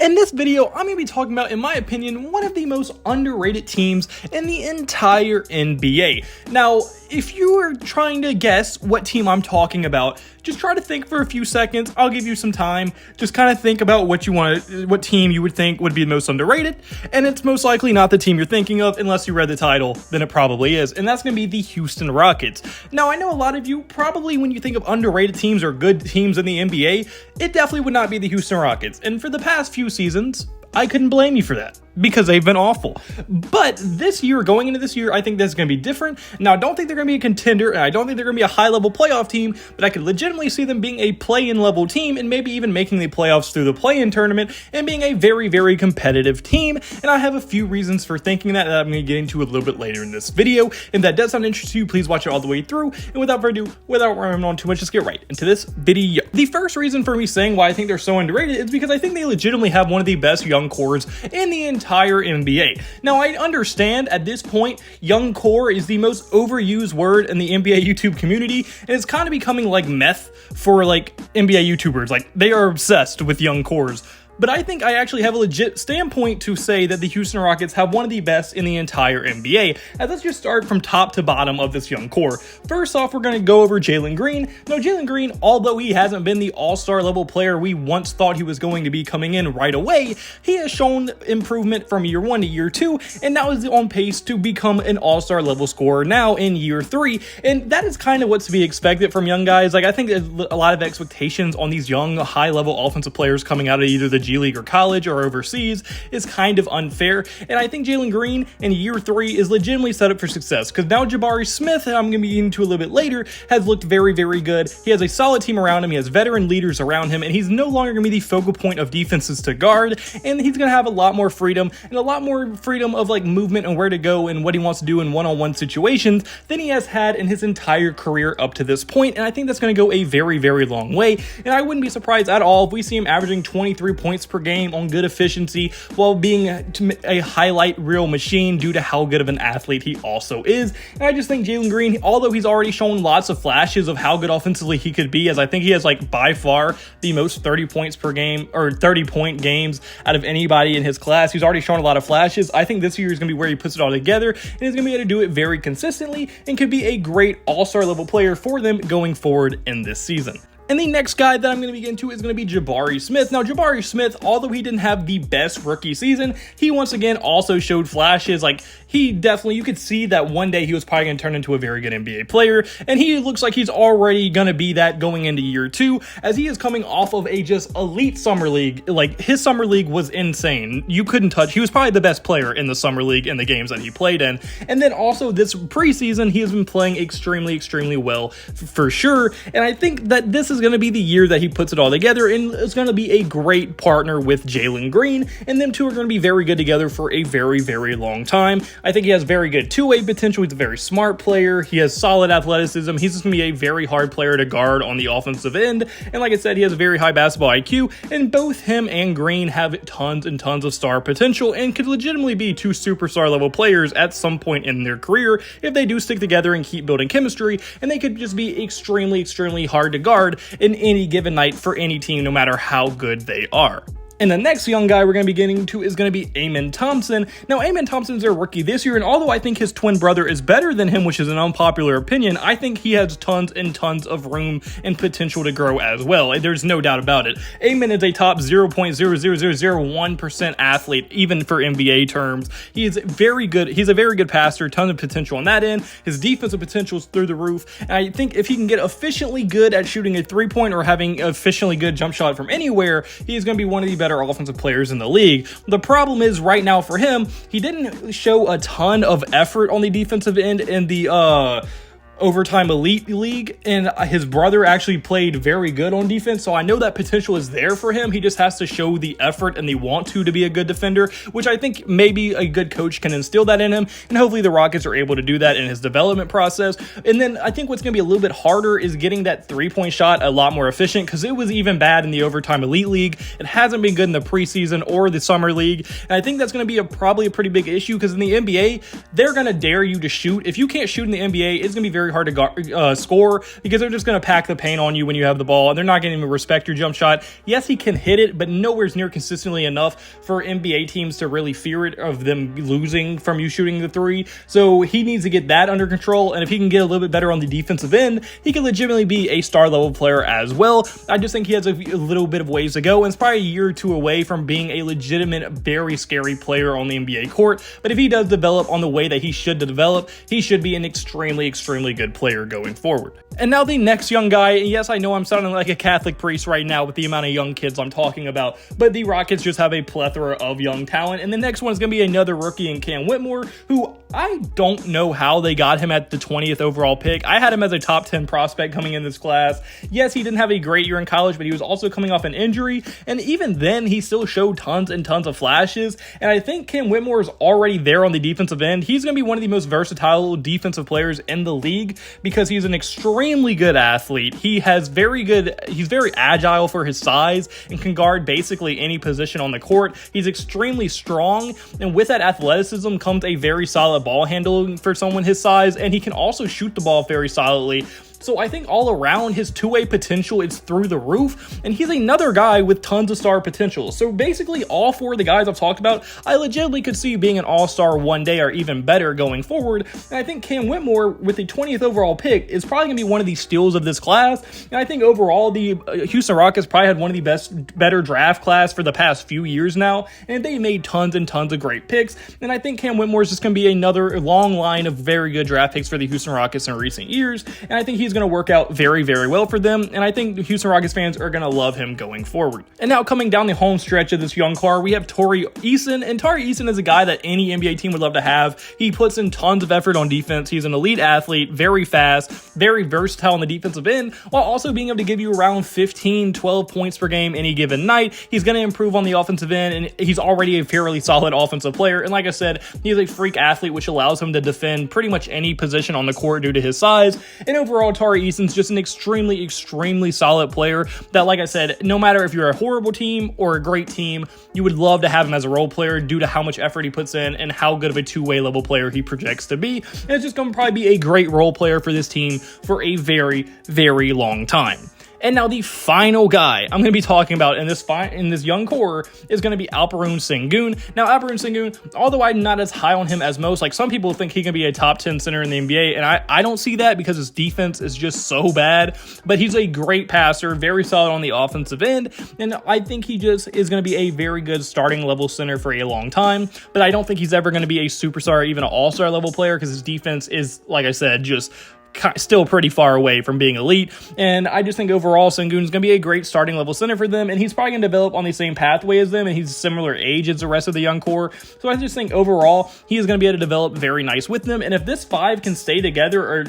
In this video, I'm going to be talking about, in my opinion, one of the most underrated teams in the entire NBA. Now, if you are trying to guess what team I'm talking about, just try to think for a few seconds. I'll give you some time. Just kind of think about what team you would think would be the most underrated, and it's most likely not the team you're thinking of unless you read the title, then it probably is, and that's going to be the Houston Rockets. Now, I know a lot of you probably, when you think of underrated teams or good teams in the NBA, it definitely would not be the Houston Rockets, and for the past few seasons, I couldn't blame you for that, because they've been awful. But this year, going into this year, I think that's going to be different. Now, I don't think they're going to be a contender, and I don't think they're going to be a high-level playoff team, but I could legitimately see them being a play-in level team and maybe even making the playoffs through the play-in tournament and being a very, very competitive team. And I have a few reasons for thinking that I'm going to get into a little bit later in this video. If that does sound interesting to you, please watch it all the way through. And without further ado, without running on too much, just get right into this video. The first reason for me saying why I think they're so underrated is because I think they legitimately have one of the best young cores in the entire NBA. Now, I understand at this point, young core is the most overused word in the NBA YouTube community, and it's kind of becoming like meth for like NBA YouTubers. Like, they are obsessed with young cores. But I think I actually have a legit standpoint to say that the Houston Rockets have one of the best in the entire NBA. And let's just start from top to bottom of this young core. First off, we're going to go over Jalen Green. Now, Jalen Green, although he hasn't been the all-star level player we once thought he was going to be coming in right away, he has shown improvement from year 1 to year 2, and now is on pace to become an all-star level scorer now in year 3. And that is kind of what's to be expected from young guys. Like, I think there's a lot of expectations on these young, high-level offensive players coming out of either the G League or college or overseas is kind of unfair, and I think Jalen Green in year 3 is legitimately set up for success, because now Jabari Smith, I'm going to be getting to a little bit later, has looked very, very good. He has a solid team around him, he has veteran leaders around him, and he's no longer going to be the focal point of defenses to guard, and he's going to have a lot more freedom of like movement and where to go and what he wants to do in one-on-one situations than he has had in his entire career up to this point, and I think that's going to go a very, very long way, and I wouldn't be surprised at all if we see him averaging 23 points per game on good efficiency while being a highlight reel machine due to how good of an athlete he also is. And I just think Jalen Green, although he's already shown lots of flashes of how good offensively he could be, as I think he has like by far the most 30 points per game or 30-point games out of anybody in his class. He's already shown a lot of flashes. I think this year is going to be where he puts it all together, and he's going to be able to do it very consistently and could be a great all-star level player for them going forward in this season. And the next guy that I'm going to be getting to is going to be Jabari Smith. Now, Jabari Smith, although he didn't have the best rookie season, he once again also showed flashes. Like, he definitely, you could see that one day he was probably going to turn into a very good NBA player, and he looks like he's already going to be that going into year 2, as he is coming off of a just elite summer league. Like, his summer league was insane. You couldn't touch, he was probably the best player in the summer league in the games that he played in. And then also this preseason, he has been playing extremely, extremely well for sure. And I think that this is going to be the year that he puts it all together, and it's going to be a great partner with Jalen Green, and them two are going to be very good together for a very, very long time. I think he has very good two-way potential. He's a very smart player. He has solid athleticism. He's just going to be a very hard player to guard on the offensive end, and like I said, he has a very high basketball IQ, and both him and Green have tons and tons of star potential and could legitimately be 2 superstar level players at some point in their career if they do stick together and keep building chemistry, and they could just be extremely, extremely hard to guard in any given night for any team, no matter how good they are. And the next young guy we're going to be getting to is going to be Amen Thompson. Now, Amen Thompson is a rookie this year, and although I think his twin brother is better than him, which is an unpopular opinion, I think he has tons and tons of room and potential to grow as well. There's no doubt about it. Amen is a top 0.00001% athlete, even for NBA terms. He is very good. He's a very good passer, tons of potential on that end. His defensive potential is through the roof, and I think if he can get efficiently good at shooting a three-point or having efficiently good jump shot from anywhere, he's going to be one of the better offensive players in the league. The problem is right now for him, he didn't show a ton of effort on the defensive end in the overtime elite league, and his brother actually played very good on defense, so I know that potential is there for him. He just has to show the effort and the want to be a good defender, which I think maybe a good coach can instill that in him, and hopefully the Rockets are able to do that in his development process. And then I think what's going to be a little bit harder is getting that three-point shot a lot more efficient, because it was even bad in the overtime elite league. It hasn't been good in the preseason or the summer league, and I think that's going to be probably a pretty big issue, because in the NBA, they're going to dare you to shoot. If you can't shoot in the NBA, it's going to be very very hard to score because they're just going to pack the paint on you when you have the ball, and they're not going to respect your jump shot. Yes, he can hit it, but nowhere near consistently enough for NBA teams to really fear it of them losing from you shooting the three. So he needs to get that under control, and if he can get a little bit better on the defensive end, he can legitimately be a star level player as well. I just think he has a little bit of ways to go, and it's probably a year or two away from being a legitimate, very scary player on the NBA court. But if he does develop on the way that he should develop, he should be an extremely, extremely good player going forward. And now the next young guy, yes, I know I'm sounding like a Catholic priest right now with the amount of young kids I'm talking about, but the Rockets just have a plethora of young talent. And the next one is going to be another rookie in Cam Whitmore, who I don't know how they got him at the 20th overall pick. I had him as a top 10 prospect coming in this class. Yes, he didn't have a great year in college, but he was also coming off an injury. And even then, he still showed tons and tons of flashes. And I think Cam Whitmore is already there on the defensive end. He's going to be one of the most versatile defensive players in the league because he's an extremely good athlete. He's very agile for his size and can guard basically any position on the court. He's extremely strong, and with that athleticism comes a very solid ball handling for someone his size, and he can also shoot the ball very solidly. So I think all around his two-way potential is through the roof, and he's another guy with tons of star potential. So basically all four of the guys I've talked about, I legitimately could see being an all-star one day or even better going forward. And I think Cam Whitmore with the 20th overall pick is probably going to be one of the steals of this class. And I think overall the Houston Rockets probably had one of the better draft class for the past few years now, and they made tons and tons of great picks. And I think Cam Whitmore is just going to be another long line of very good draft picks for the Houston Rockets in recent years. And I think he's going to work out very, very well for them, and I think the Houston Rockets fans are going to love him going forward. And now coming down the home stretch of this young car, we have Tari Eason, and Tari Eason is a guy that any NBA team would love to have. He puts in tons of effort on defense. He's an elite athlete, very fast, very versatile on the defensive end, while also being able to give you around 15, 12 points per game any given night. He's going to improve on the offensive end, and he's already a fairly solid offensive player. And like I said, he's a freak athlete, which allows him to defend pretty much any position on the court due to his size. And overall, Tari Eason's just an extremely, extremely solid player that, like I said, no matter if you're a horrible team or a great team, you would love to have him as a role player due to how much effort he puts in and how good of a two-way level player he projects to be. And it's just going to probably be a great role player for this team for a very, very long time. And now the final guy I'm going to be talking about in this young core is going to be Alperen Sengun. Now, Alperen Sengun, although I'm not as high on him as most, like some people think he can be a top 10 center in the NBA, and I don't see that because his defense is just so bad. But he's a great passer, very solid on the offensive end, and I think he just is going to be a very good starting level center for a long time. But I don't think he's ever going to be a superstar or even an all-star level player because his defense is, like I said, just still pretty far away from being elite. And I just think overall Sengun is going to be a great starting level center for them, and he's probably going to develop on the same pathway as them, and he's similar age as the rest of the young core. So I just think overall he is going to be able to develop very nice with them. And if this five can stay together, or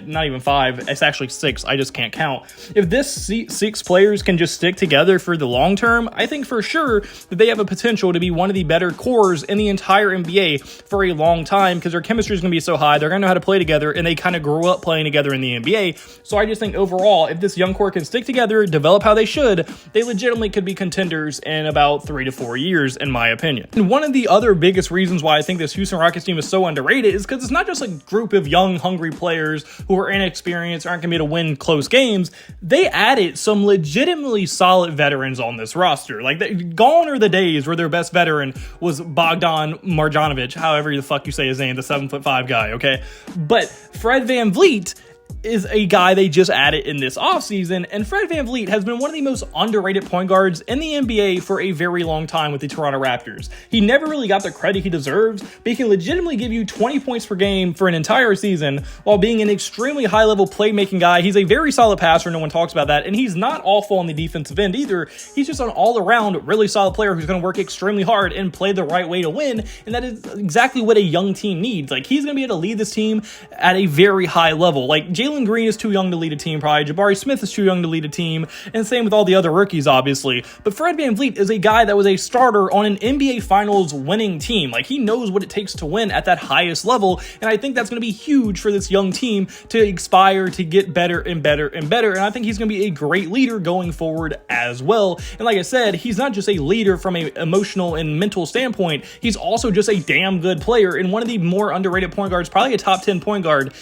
not even five, it's actually six, I just can't count. If this six players can just stick together for the long term, I think for sure that they have a potential to be one of the better cores in the entire NBA for a long time because their chemistry is going to be so high, they're going to know how to play together, and they kind of grew up playing together in the NBA. So I just think overall, if this young core can stick together, develop how they should, they legitimately could be contenders in about 3 to 4 years, in my opinion. And one of the other biggest reasons why I think this Houston Rockets team is so underrated is because it's not just a group of young, hungry players who are inexperienced, aren't going to be able to win close games. They added some legitimately solid veterans on this roster. Like, gone are the days where their best veteran was Bogdan Marjanovic, however the fuck you say his name, the 7'5" guy, okay? But Fred VanVleet is a guy they just added in this offseason, and Fred VanVleet has been one of the most underrated point guards in the NBA for a very long time with the Toronto Raptors. He never really got the credit he deserves, but he can legitimately give you 20 points per game for an entire season while being an extremely high-level playmaking guy. He's a very solid passer, no one talks about that, and he's not awful on the defensive end either. He's just an all-around really solid player who's going to work extremely hard and play the right way to win, and that is exactly what a young team needs. Like, he's going to be able to lead this team at a very high level. Like, Jalen Green is too young to lead a team, probably. Jabari Smith is too young to lead a team, and same with all the other rookies, obviously. But Fred VanVleet is a guy that was a starter on an NBA Finals winning team. Like, he knows what it takes to win at that highest level, and I think that's going to be huge for this young team to aspire to get better and better and better, and I think he's going to be a great leader going forward as well. And like I said, he's not just a leader from an emotional and mental standpoint, he's also just a damn good player and one of the more underrated point guards, probably a top 10 point guard,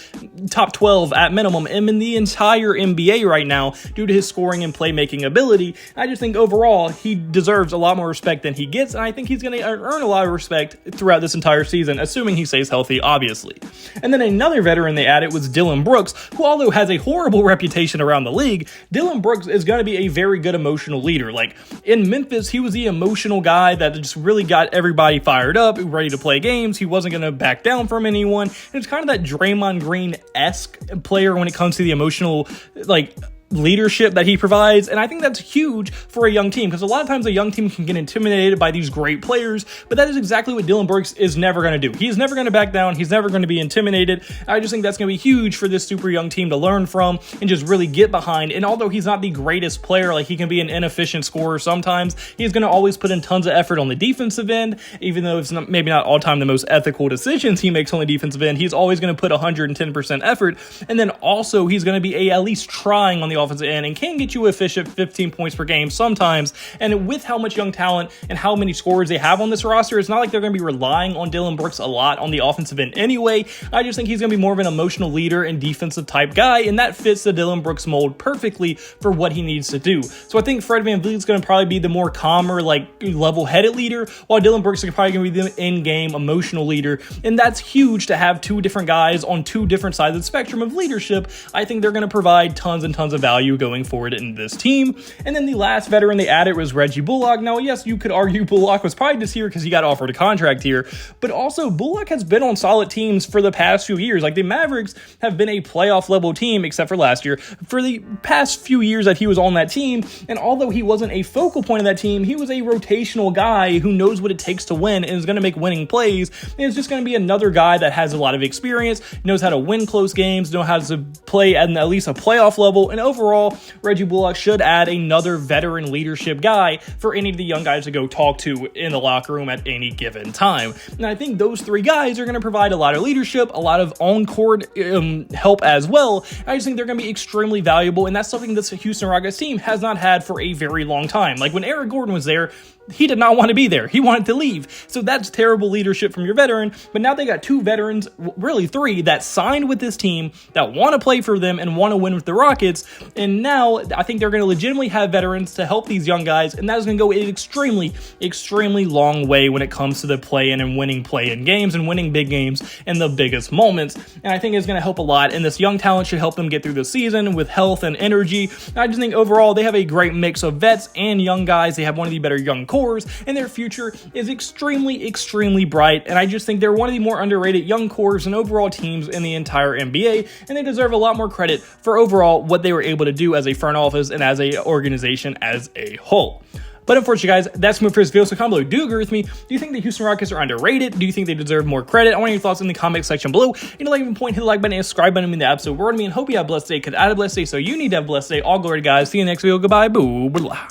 top 12 at minimum, and in the entire NBA right now due to his scoring and playmaking ability. I just think overall he deserves a lot more respect than he gets, and I think he's going to earn a lot of respect throughout this entire season, assuming he stays healthy, obviously. And then another veteran they added was Dillon Brooks, who, although has a horrible reputation around the league, Dillon Brooks is going to be a very good emotional leader. Like, in Memphis, he was the emotional guy that just really got everybody fired up, ready to play games. He wasn't going to back down from anyone. And it's kind of that Draymond Green-esque player when it comes to the emotional, like, leadership that he provides, and I think that's huge for a young team, because a lot of times a young team can get intimidated by these great players, but that is exactly what Dillon Brooks is never going to do. He's never going to back down. He's never going to be intimidated. I just think that's going to be huge for this super young team to learn from and just really get behind. And although he's not the greatest player, like, he can be an inefficient scorer sometimes, he's going to always put in tons of effort on the defensive end, even though it's maybe not all time the most ethical decisions he makes on the defensive end. He's always going to put 110% effort, and then also he's going to be at least trying on the offensive end and can get you efficient 15 points per game sometimes. And with how much young talent and how many scorers they have on this roster, it's not like they're going to be relying on Dillon Brooks a lot on the offensive end anyway. I just think he's going to be more of an emotional leader and defensive type guy, and that fits the Dillon Brooks mold perfectly for what he needs to do. So I think Fred VanVleet is going to probably be the more calmer, like, level-headed leader, while Dillon Brooks is probably going to be the in-game emotional leader. And that's huge to have two different guys on two different sides of the spectrum of leadership. I think they're going to provide tons and tons of value going forward in this team. And then the last veteran they added was Reggie Bullock. Now, yes, you could argue Bullock was probably just here because he got offered a contract here, but also Bullock has been on solid teams for the past few years. Like, the Mavericks have been a playoff level team, except for last year, for the past few years that he was on that team. And although he wasn't a focal point of that team, he was a rotational guy who knows what it takes to win and is going to make winning plays. And it's just going to be another guy that has a lot of experience, knows how to win close games, knows how to play at least a playoff level, and overall, Reggie Bullock should add another veteran leadership guy for any of the young guys to go talk to in the locker room at any given time. And I think those three guys are going to provide a lot of leadership, a lot of on-court help as well. I just think they're going to be extremely valuable, and that's something this Houston Rockets team has not had for a very long time. Like, when Eric Gordon was there, he did not want to be there. He wanted to leave. So that's terrible leadership from your veteran. But now they got two veterans, really three, that signed with this team, that want to play for them and want to win with the Rockets. And now I think they're going to legitimately have veterans to help these young guys. And that is going to go an extremely, extremely long way when it comes to the play-in and winning play-in games and winning big games in the biggest moments. And I think it's going to help a lot. And this young talent should help them get through the season with health and energy. And I just think overall they have a great mix of vets and young guys. They have one of the better young cores, and their future is extremely, extremely bright. And I just think they're one of the more underrated young cores and overall teams in the entire NBA, and they deserve a lot more credit for overall what they were able to do as a front office and as a organization as a whole. But unfortunately, guys, that's my first video. So comment below. Do you agree with me? Do you think the Houston Rockets are underrated? Do you think they deserve more credit? I want your thoughts in the comment section below. You know, like and point, hit the like button and subscribe button in the episode. Word to me, and hope you have a blessed day, because I had a blessed day, so you need to have a blessed day. All glory to God. See you next video. Goodbye. Boo. Blah.